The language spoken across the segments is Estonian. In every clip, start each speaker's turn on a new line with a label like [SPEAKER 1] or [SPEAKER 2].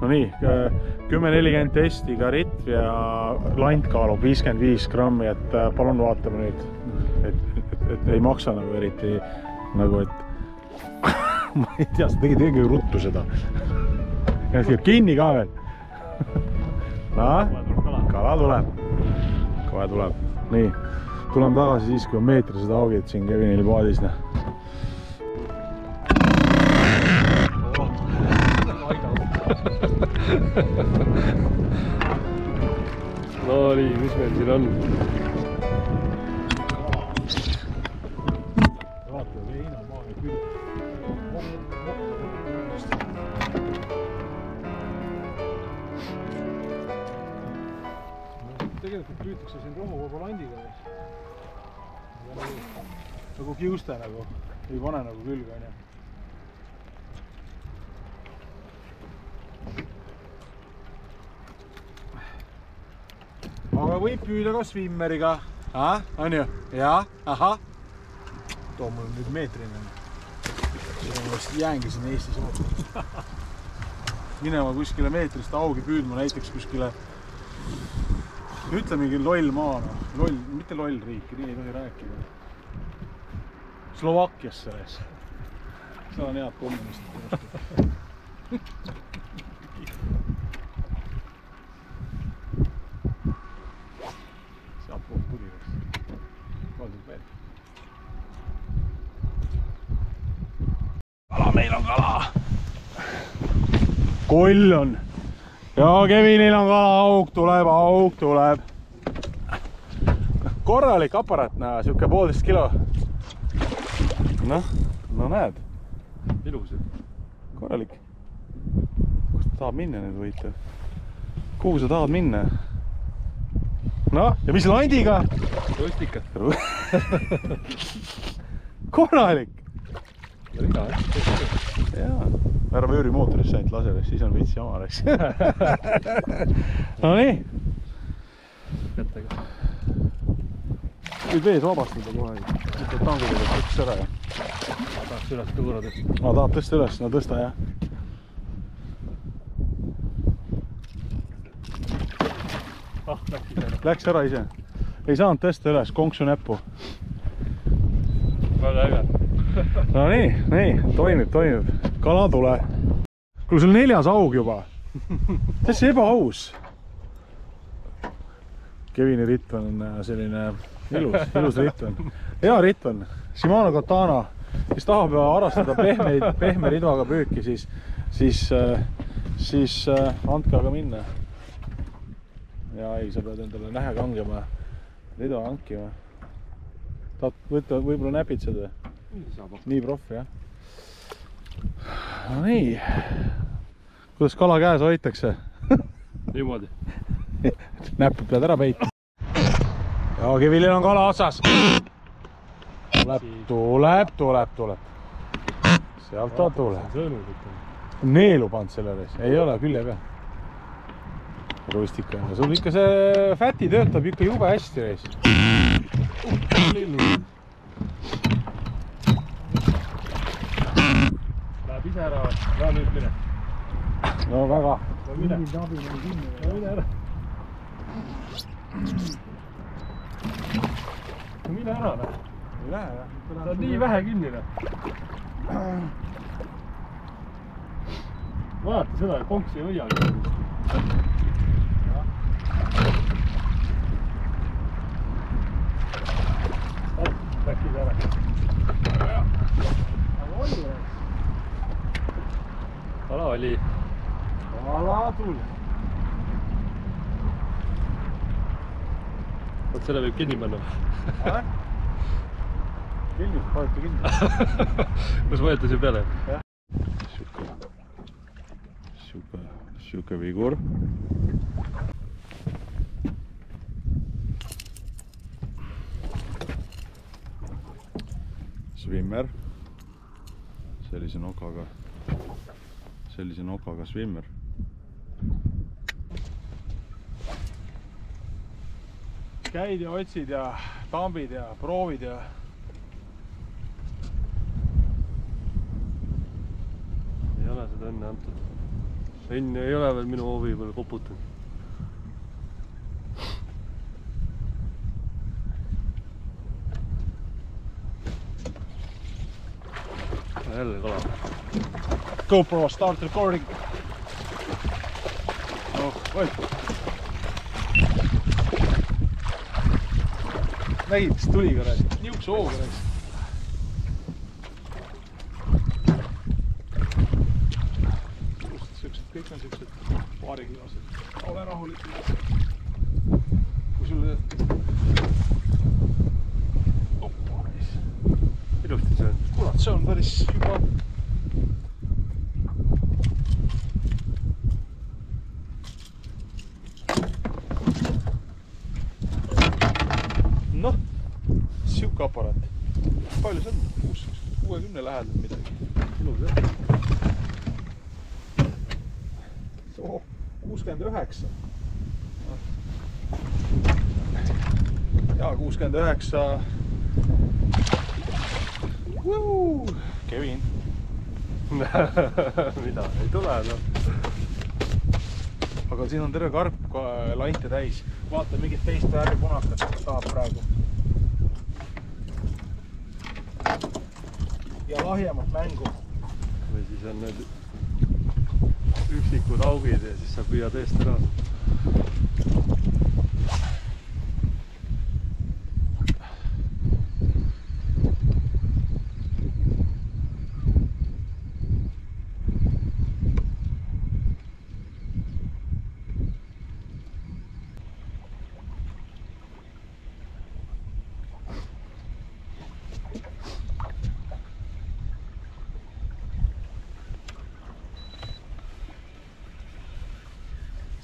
[SPEAKER 1] no nii, 10-40 testiga ritv ja lant kaalub 55 grammi, et palun vaatame nüüd, et ei maksa nagu eriti nagu, et ma ei tea, sa tegid ruttu seda. Kinni ka veel. Kala tuleb. Kohe tuleb. Nii, tuleme tagasi siis, kui on meetrised augid siin Kevinil paadis.
[SPEAKER 2] No nii, mis meil siin on?
[SPEAKER 1] Vaata, veina maa ja küll. Tegelikult püütakse siin rohuvaba landiga. Nagu kiuste nagu, ei pane nagu külga. Aga võib püüda ka swimmeriga. On ju? Jaa, ahah. Too mul nüüd meetrine. Siin on vast jäängi siin Eestis ootama. Minema kuskile meetrist augi püüdma, näiteks kuskile, ütlemegi loll maana. Loll, mitte loll riiki, nii ei tohi rääkida. Slovakkias selles. Seal on head kommunistid. Kala, meil on kala! Koll on! Ja Kevinil on kala, auk tuleb! Korralik aparaat näha, siuke 1,5 kilo. No näed.
[SPEAKER 2] Ilus.
[SPEAKER 1] Korralik. Kus ta tahab minna nüüd võita? Kuhu sa tahad minna? No, ja mis landiga?
[SPEAKER 2] Rustika.
[SPEAKER 1] Korralik!
[SPEAKER 2] Riga,
[SPEAKER 1] jaa. Ära vööri mootorisse ainult lasele, siis on vitsi amareks. No nii.
[SPEAKER 2] Kättega.
[SPEAKER 1] Võid vees vabastada kohe. Mõtled tangudega tõks ära.
[SPEAKER 2] Ma tahaks üles tuura tõsta.
[SPEAKER 1] Tahab tõsta üles, no tõsta jah. Läks ära ise. Ei saanud tõsta üles, konksu näppu.
[SPEAKER 2] Väga äge.
[SPEAKER 1] No nii, toimib. Kala tule. Kuule, sul 4. aug juba. See ebaaus. Kevini ritv on selline ilus ritv on. Hea ritv on. Shimano Katana, kes tahab harrastada pehme ridvaga püüki, siis andke aga minna. Ja ei, sa pead endale nähe kangema, ridva hankima. Tahad võtta, võib-olla näpid seda? Nii proff, jah. No nii. Kuidas kala käes hoitakse?
[SPEAKER 2] Niimoodi.
[SPEAKER 1] Näpud pead ära peita. Ja Kevinil on kala otsas. Tuleb. Sealt ta tuleb. Neelu pand selle ees. Ei ole, küll ei pea. Rustika. Sul ikka see fäti töötab ikka jube hästi reis.
[SPEAKER 2] Läheb ise ära. Lähe nüüd mine.
[SPEAKER 1] No väga.
[SPEAKER 2] Mine ära. Mine ära.
[SPEAKER 1] Ei lähe jah.
[SPEAKER 2] Ta on nii vähe kinni. Vaata seda, konks ei hoiagi. Läkid ära.
[SPEAKER 1] Aga oli või?
[SPEAKER 2] Kala oli.
[SPEAKER 1] Kala tuli.
[SPEAKER 2] Võt selle võib kinni panna.
[SPEAKER 1] Kinni, panete kinni.
[SPEAKER 2] Kus võete see peale?
[SPEAKER 1] Siuke vigur. Swimmer. Sellise nokaga swimmer. Käid ja otsid ja tambid ja proovid ja
[SPEAKER 2] Ei ole seda enne antud. Enn ei ole veel minu hoovi peal koputanud. Jälle kala.
[SPEAKER 1] GoPro, start recording. Oh, oi. Nägid, mis tuli korras? Niukse hoo korras. Kõik on siuksed paarikilosed. Ole rahulik. Kui sulle... Oppa, mis?
[SPEAKER 2] Ilusti see on.
[SPEAKER 1] Kurat, see on päris juba... Noh, siuke aparaat. Palju see on? 60 lähedal midagi.
[SPEAKER 2] Ilus jah.
[SPEAKER 1] 69. Ja 69. Kevin.
[SPEAKER 2] Mida? Ei tule, no.
[SPEAKER 1] Aga siin on terve karp lante täis. Vaata, mingit teist värvi punakat saab praegu. Ja lahjemat mängu.
[SPEAKER 2] Või siis on need üksikud augid ja siis sa püüad eest ära.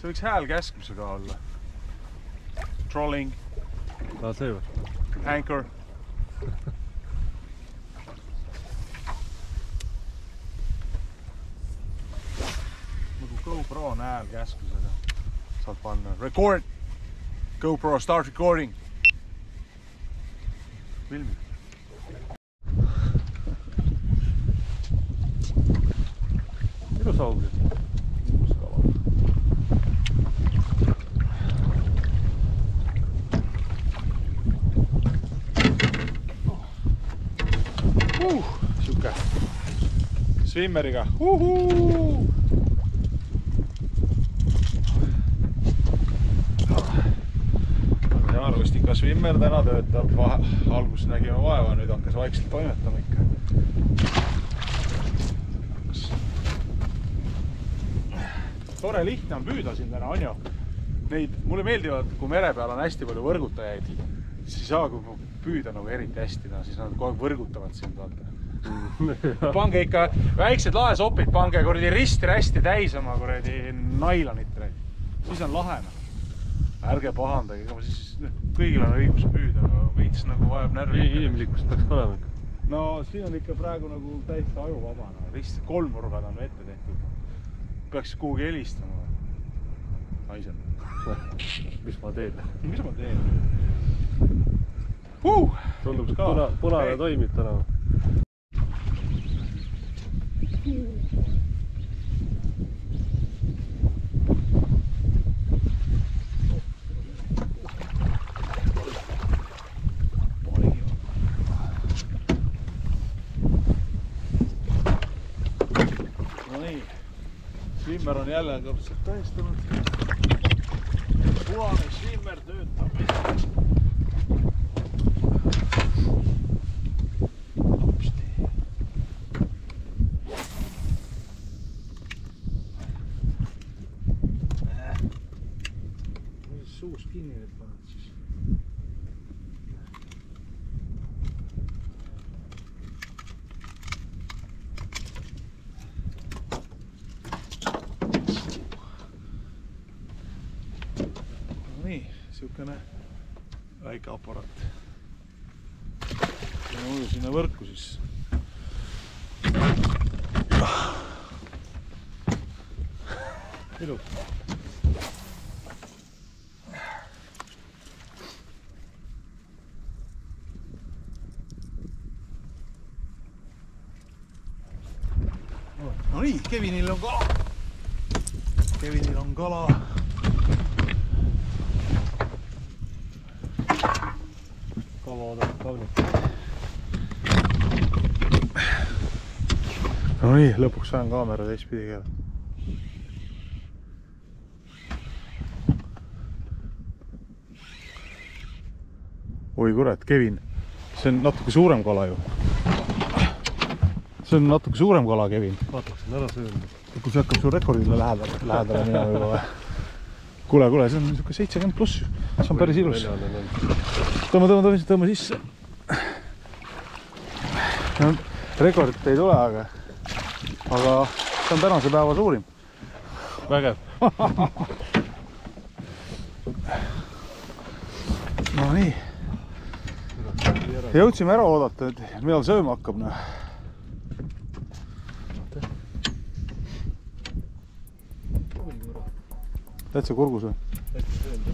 [SPEAKER 1] See võiks häälkäskmisega olla. Trolling.
[SPEAKER 2] See või?
[SPEAKER 1] Anchor. Nagu GoPro on häälkäskmisega. Saad panna. Record! GoPro, start recording! Filmi.
[SPEAKER 2] Ilus augid.
[SPEAKER 1] Siuke swimmeriga. Rustika swimmer täna töötab. Alguses nägime vaeva, nüüd hakkas vaikselt toimetama ikka. Tore lihtne on püüda siin täna, on ju? Mulle meeldivad, kui mere peal on hästi palju võrgutajaid, siis ei saa püüda nagu eriti hästi, siis nad kogu aeg võrgutavad sind, vaata. Pange ikka väiksed laesopid, pange risti-rästi täis oma nailonit. Siis on lahena. Ärge pahandage, siis kõigil on õigus püüda, veits nagu vajab närvi.
[SPEAKER 2] Inimlikkust peaks ka olema ikka.
[SPEAKER 1] No siin on ikka praegu nagu täiesti ajuvaba. Kolmnurgad on ette tehtud. Peaks kuhugi helistama. Naisel.
[SPEAKER 2] Mis ma teen?
[SPEAKER 1] Mis ma teen?
[SPEAKER 2] Tundub, punane toimib täna.
[SPEAKER 1] No nii, swimmer on jälle kõpselt tõestanud. Punane swimmer töötab. Suus kinni nüüd paned siis. No nii, siukene väike aparaat. Ja muidu sinna võrku siis. Ilus. No nii, Kevinil on kala. Kevinil on kala.
[SPEAKER 2] Kava oodab kaunit.
[SPEAKER 1] No nii, lõpuks saan kaamera teistpidi keele. Oi kurat, Kevin, see on natuke suurem kala ju. See on natuke suurem kala, Kevin.
[SPEAKER 2] Vaataks, on ära söönud.
[SPEAKER 1] Kus hakkab su rekordile lähedale minema juba või? Kuule, see on niisugune 70 pluss. See on päris ilus. Tõmba sisse. Rekordit ei tule, aga see on tänase päeva suurim.
[SPEAKER 2] Vägev.
[SPEAKER 1] No nii. Jõudsime ära oodata, et millal sööma hakkab. Täitsa kurgus või?
[SPEAKER 2] Täitsa söönud.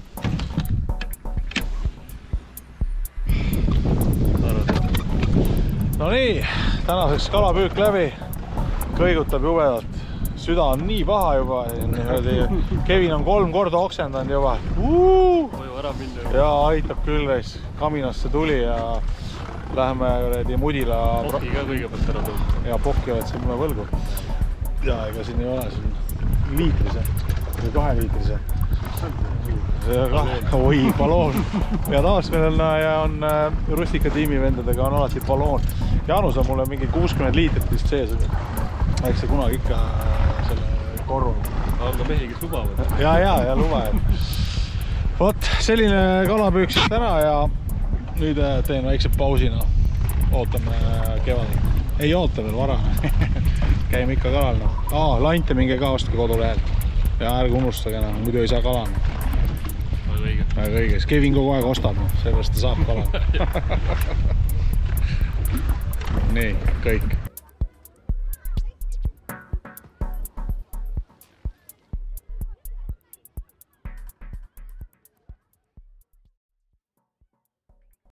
[SPEAKER 1] No nii, tänaseks kalapüük läbi. Kõigutab jubedalt. Süda on nii paha juba. Kevin on 3 korda oksendanud juba.
[SPEAKER 2] Võju ära minna.
[SPEAKER 1] Ja aitab küll reis. Kaminasse tuli ja läheme mudila.
[SPEAKER 2] Poki ka kõigepealt ära tulnud.
[SPEAKER 1] Ja pokki oled siin mulle võlgu. Ja ega siin ei ole siin liitrise või 2 liitrise. Oi, balloon. Ja taas meil on Rustika tiimi vendadega on alati balloon. Jaanus on mulle mingi 60 liitrit vist sees. Eks see kunagi ikka selle korrunud.
[SPEAKER 2] Aga mehi, kes lubavad.
[SPEAKER 1] Ja lubavad. Vot, selline kalapüük siis täna ja nüüd teen väikse pausina. Ootame kevadel. Ei oota veel vara. Käime ikka kalal. Lante minge ka ostke kodulehel. Ja ärge unustage, muidu ei saa kala. Väga õige. Kevin kogu aeg ostab, sellepärast ta saab kala. Nii, kõik.